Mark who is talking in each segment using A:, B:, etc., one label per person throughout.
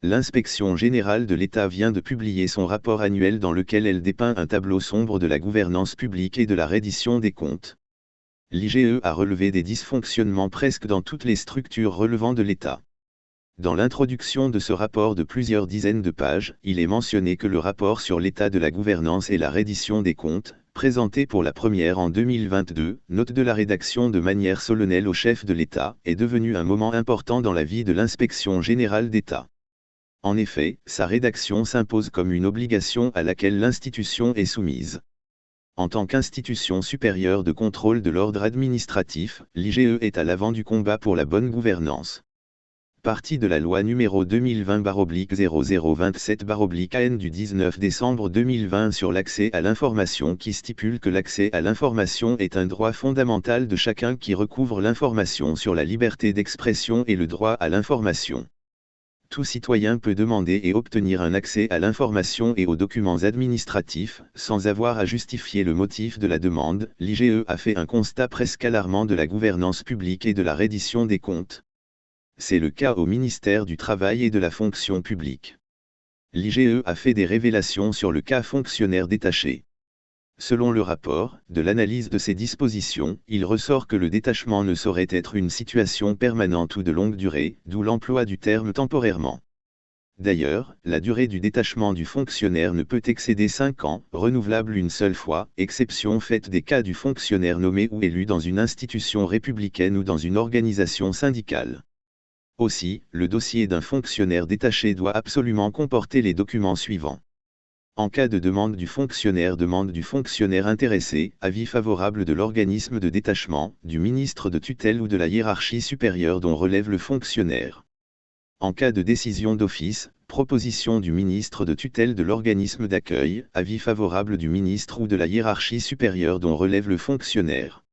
A: L'Inspection générale de l'État vient de publier son rapport annuel dans lequel elle dépeint un tableau sombre de la gouvernance publique et de la reddition des comptes. L'IGE a relevé des dysfonctionnements presque dans toutes les structures relevant de l'État. Dans l'introduction de ce rapport de plusieurs dizaines de pages, il est mentionné que le rapport sur l'état de la gouvernance et la reddition des comptes, présenté pour la première en 2022, note de la rédaction de manière solennelle au chef de l'État, est devenu un moment important dans la vie de l'Inspection générale d'État. En effet, sa rédaction s'impose comme une obligation à laquelle l'institution est soumise. En tant qu'institution supérieure de contrôle de l'ordre administratif, l'IGE est à l'avant du combat pour la bonne gouvernance. Partie de la loi numéro 2020-0027-AN du 19 décembre 2020 sur l'accès à l'information qui stipule que l'accès à l'information est un droit fondamental de chacun qui recouvre l'information sur la liberté d'expression et le droit à l'information. Tout citoyen peut demander et obtenir un accès à l'information et aux documents administratifs, sans avoir à justifier le motif de la demande. L'IGE a fait un constat presque alarmant de la gouvernance publique et de la reddition des comptes. C'est le cas au ministère du Travail et de la Fonction publique. L'IGE a fait des révélations sur le cas fonctionnaire détaché. Selon le rapport, de l'analyse de ces dispositions, il ressort que le détachement ne saurait être une situation permanente ou de longue durée, d'où l'emploi du terme temporairement. D'ailleurs, la durée du détachement du fonctionnaire ne peut excéder 5 ans, renouvelable une seule fois, exception faite des cas du fonctionnaire nommé ou élu dans une institution républicaine ou dans une organisation syndicale. Aussi, le dossier d'un fonctionnaire détaché doit absolument comporter les documents suivants. En cas de demande du fonctionnaire intéressé, avis favorable de l'organisme de détachement, du ministre de tutelle ou de la hiérarchie supérieure dont relève le fonctionnaire. En cas de décision d'office, proposition du ministre de tutelle de l'organisme d'accueil, avis favorable du ministre ou de la hiérarchie supérieure dont relève le fonctionnaire.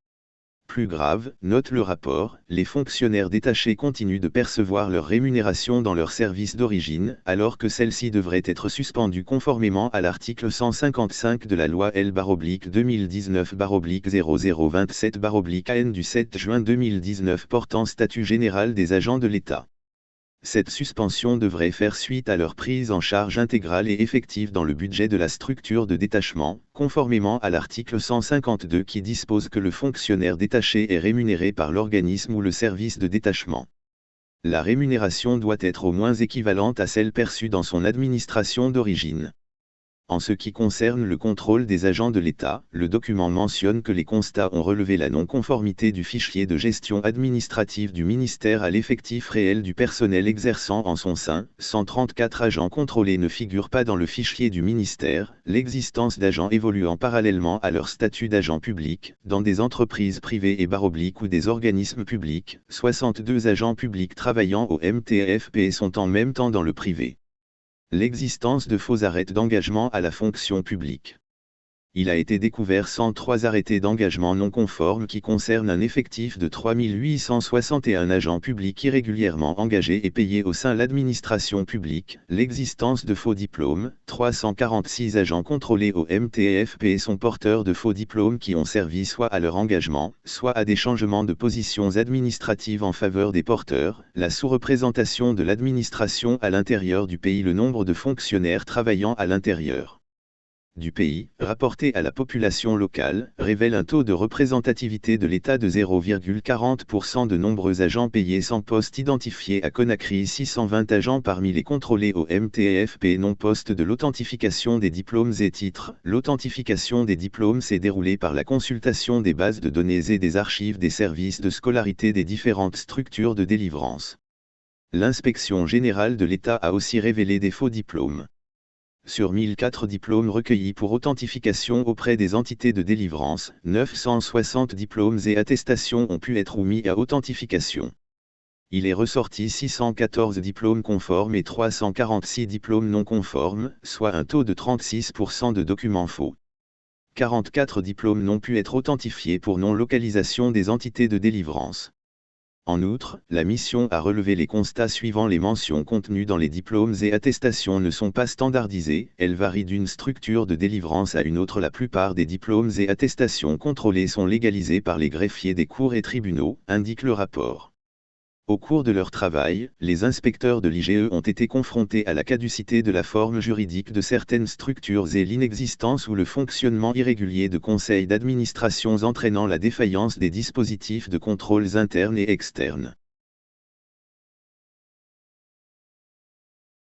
A: Plus grave, note le rapport, les fonctionnaires détachés continuent de percevoir leur rémunération dans leur service d'origine, alors que celle-ci devrait être suspendue conformément à l'article 155 de la loi L-2019-0027-AN du 7 juin 2019 portant statut général des agents de l'État. Cette suspension devrait faire suite à leur prise en charge intégrale et effective dans le budget de la structure de détachement, conformément à l'article 152 qui dispose que le fonctionnaire détaché est rémunéré par l'organisme ou le service de détachement. La rémunération doit être au moins équivalente à celle perçue dans son administration d'origine. En ce qui concerne le contrôle des agents de l'État, le document mentionne que les constats ont relevé la non-conformité du fichier de gestion administrative du ministère à l'effectif réel du personnel exerçant en son sein. 134 agents contrôlés ne figurent pas dans le fichier du ministère, l'existence d'agents évoluant parallèlement à leur statut d'agent public, dans des entreprises privées et ou des organismes publics. 62 agents publics travaillant au MTFP sont en même temps dans le privé. L'existence de faux arrêts d'engagement à la fonction publique. Il a été découvert 103 arrêtés d'engagement non conformes qui concernent un effectif de 3861 agents publics irrégulièrement engagés et payés au sein de l'administration publique. L'existence de faux diplômes, 346 agents contrôlés au MTFP sont porteurs de faux diplômes qui ont servi soit à leur engagement, soit à des changements de positions administratives en faveur des porteurs. La sous-représentation de l'administration à l'intérieur du pays. Le nombre de fonctionnaires travaillant à l'intérieur du pays, rapporté à la population locale, révèle un taux de représentativité de l'État de 0,40%. De nombreux agents payés sans poste identifiés à Conakry. 620 agents parmi les contrôlés au MTFP non poste de l'authentification des diplômes et titres. L'authentification des diplômes s'est déroulée par la consultation des bases de données et des archives des services de scolarité des différentes structures de délivrance. L'Inspection générale de l'État a aussi révélé des faux diplômes. Sur 1004 diplômes recueillis pour authentification auprès des entités de délivrance, 960 diplômes et attestations ont pu être oumis à authentification. Il est ressorti 614 diplômes conformes et 346 diplômes non conformes, soit un taux de 36% de documents faux. 44 diplômes n'ont pu être authentifiés pour non-localisation des entités de délivrance. En outre, la mission a relevé les constats suivants. Les mentions contenues dans les diplômes et attestations ne sont pas standardisées, elles varient d'une structure de délivrance à une autre. La plupart des diplômes et attestations contrôlés sont légalisés par les greffiers des cours et tribunaux, indique le rapport. Au cours de leur travail, les inspecteurs de l'IGE ont été confrontés à la caducité de la forme juridique de certaines structures et l'inexistence ou le fonctionnement irrégulier de conseils d'administration entraînant la défaillance des dispositifs de contrôles internes et externes.